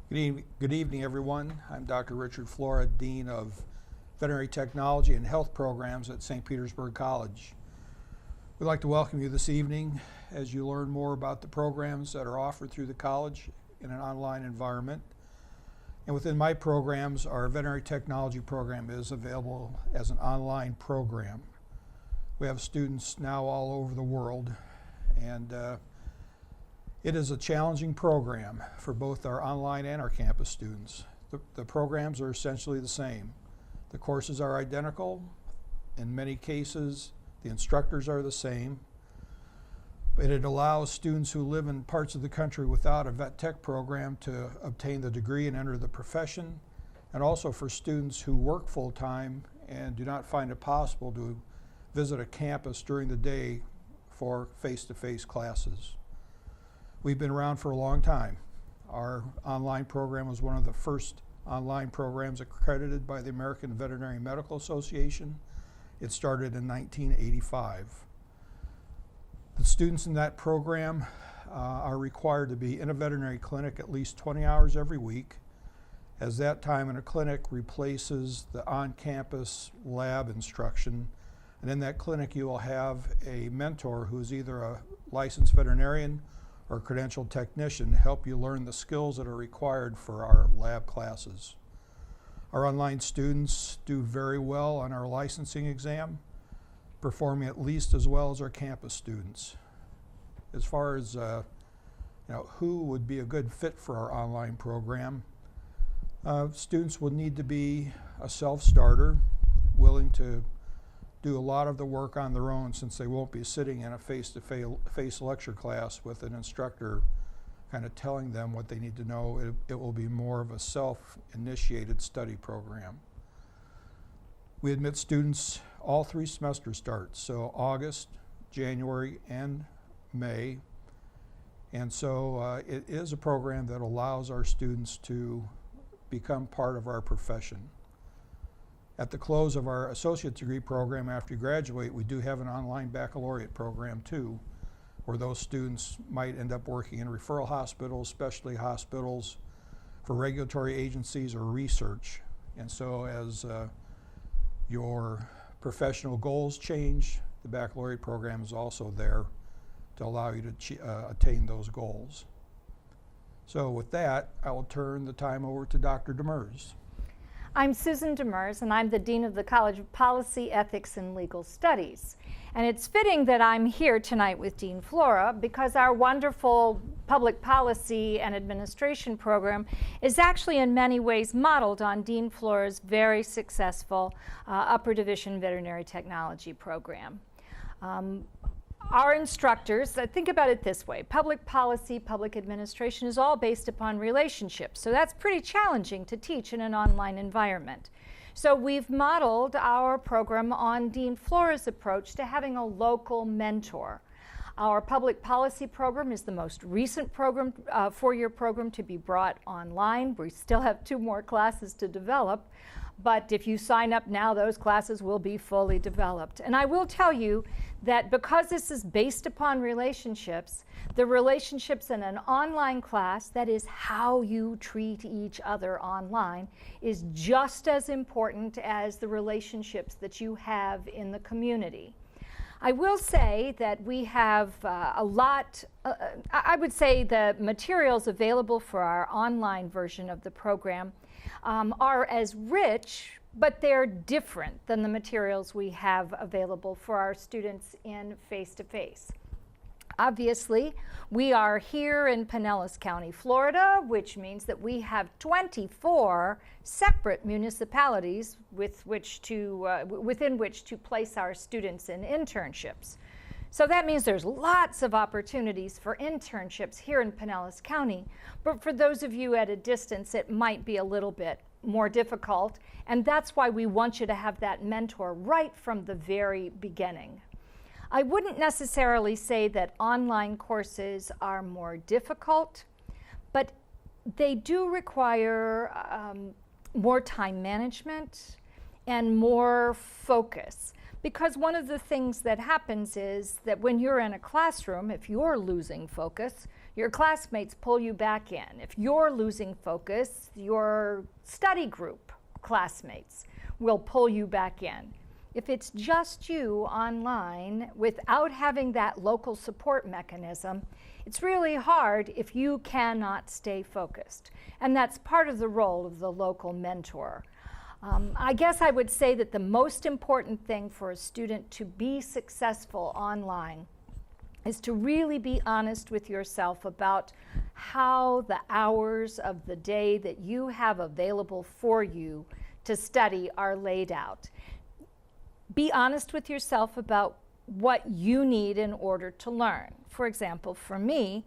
Good evening, everyone. I'm Dr. Richard Flora, Dean of Veterinary Technology and Health Programs at St. Petersburg College. We'd like to welcome you this evening as you learn more about the programs that are offered through the college in an online environment. And within my programs, our veterinary technology program is available as an online program. We have students now all over the world, and it is a challenging program for both our online and our campus students. The programs are essentially the same. The courses are identical. In many cases, the instructors are the same. But it allows students who live in parts of the country without a vet tech program to obtain the degree and enter the profession, and also for students who work full-time and do not find it possible to visit a campus during the day for face-to-face classes. We've been around for a long time. Our online program was one of the first online programs accredited by the American Veterinary Medical Association. It started in 1985. The students in that program are required to be in a veterinary clinic at least 20 hours every week, as that time in a clinic replaces the on-campus lab instruction. And in that clinic you will have a mentor who is either a licensed veterinarian or credentialed technician to help you learn the skills that are required for our lab classes. Our online students do very well on our licensing exam, performing at least as well as our campus students. As far as who would be a good fit for our online program, students would need to be a self-starter, willing to do a lot of the work on their own, since they won't be sitting in a face-to-face lecture class with an instructor kind of telling them what they need to know. It will be more of a self-initiated study program. We admit students all 3 semester starts, so August, January, and May. And so it is a program that allows our students to become part of our profession. At the close of our associate degree program after you graduate, we do have an online baccalaureate program too, where those students might end up working in referral hospitals, specialty hospitals, for regulatory agencies or research. And so as your professional goals change, the baccalaureate program is also there to allow you to attain those goals. So with that, I will turn the time over to Dr. Demers. I'm Susan Demers, and I'm the Dean of the College of Policy, Ethics, and Legal Studies. And it's fitting that I'm here tonight with Dean Flora because our wonderful public policy and administration program is actually in many ways modeled on Dean Flora's very successful upper division veterinary technology program. Our instructors, think about it this way: public policy, public administration is all based upon relationships. So that's pretty challenging to teach in an online environment. So we've modeled our program on Dean Flora's approach to having a local mentor. Our public policy program is the most recent program, 4-year program to be brought online. We still have 2 more classes to develop. But if you sign up now, those classes will be fully developed. And I will tell you that because this is based upon relationships, the relationships in an online class, that is how you treat each other online, is just as important as the relationships that you have in the community. I will say that we have a lot, I would say the materials available for our online version of the program are as rich, but they're different than the materials we have available for our students in face-to-face. Obviously, we are here in Pinellas County, Florida, which means that we have 24 separate municipalities within which to place our students in internships. So that means there's lots of opportunities for internships here in Pinellas County, but for those of you at a distance, it might be a little bit more difficult, and that's why we want you to have that mentor right from the very beginning. I wouldn't necessarily say that online courses are more difficult, but they do require more time management and more focus. Because one of the things that happens is that when you're in a classroom, if you're losing focus, your classmates pull you back in. If you're losing focus, your study group classmates will pull you back in. If it's just you online without having that local support mechanism, it's really hard if you cannot stay focused. And that's part of the role of the local mentor. I guess I would say that the most important thing for a student to be successful online is to really be honest with yourself about how the hours of the day that you have available for you to study are laid out. Be honest with yourself about what you need in order to learn. For example, for me,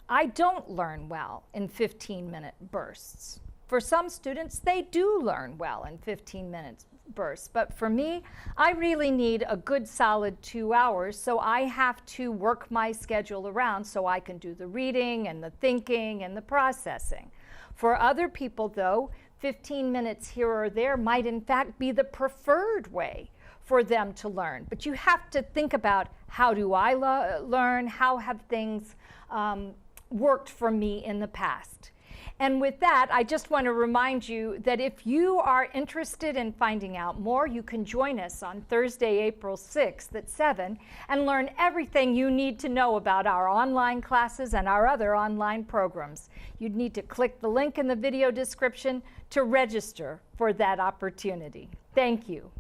I don't learn well in 15-minute bursts. For some students, they do learn well in 15-minute bursts. But for me, I really need a good solid 2 hours, so I have to work my schedule around so I can do the reading and the thinking and the processing. For other people, though, 15 minutes here or there might in fact be the preferred way for them to learn. But you have to think about, how do I learn? How have things worked for me in the past? And with that, I just want to remind you that if you are interested in finding out more, you can join us on Thursday, April 6th at 7 and learn everything you need to know about our online classes and our other online programs. You'd need to click the link in the video description to register for that opportunity. Thank you.